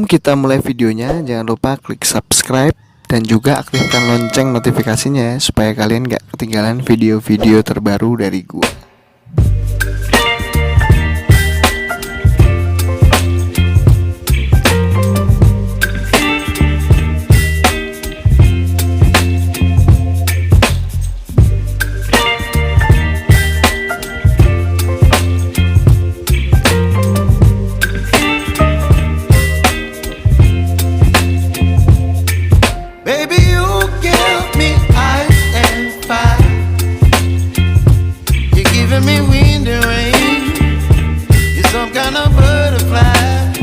Sebelum kita mulai videonya, jangan lupa klik subscribe dan juga aktifkan lonceng notifikasinya supaya kalian gak ketinggalan video-video terbaru dari gua. Me wind and rain, you're some kind of butterfly.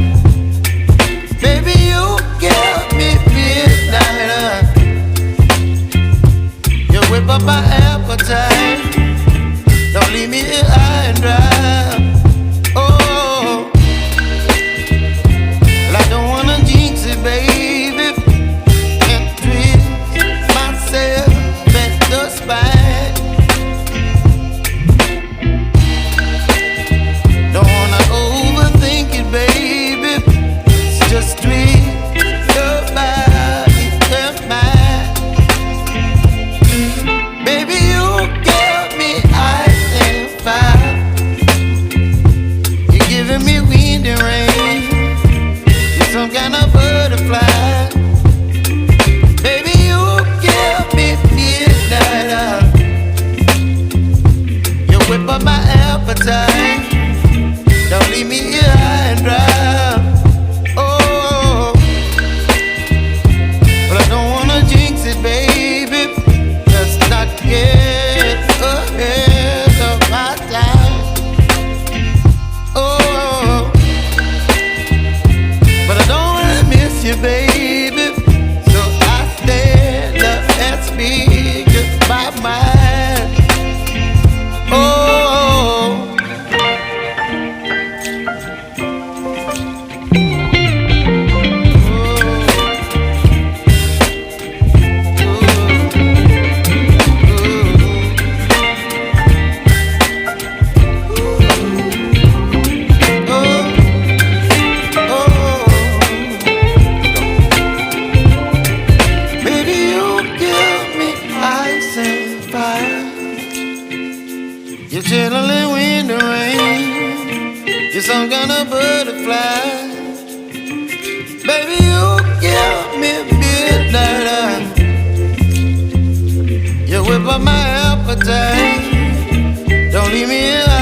Baby, you give me midnight. You whip up my appetite. Don't leave me here high and dry. Oh, well, I don't wanna jinx it, baby, and twist myself at the spine. Just tweet your body and mine. Baby, you give me ice and fire. You're giving me wind and rain. You're some kind of butterfly. Baby, you give me midnight. You whip up my appetite. Don't leave me here high and dry. Baby, so I stand up and speak my mind. Oh, you're chilling wind and rain. You're some kind of butterfly. Baby, you give me midnight. You whip up my appetite. Don't leave me here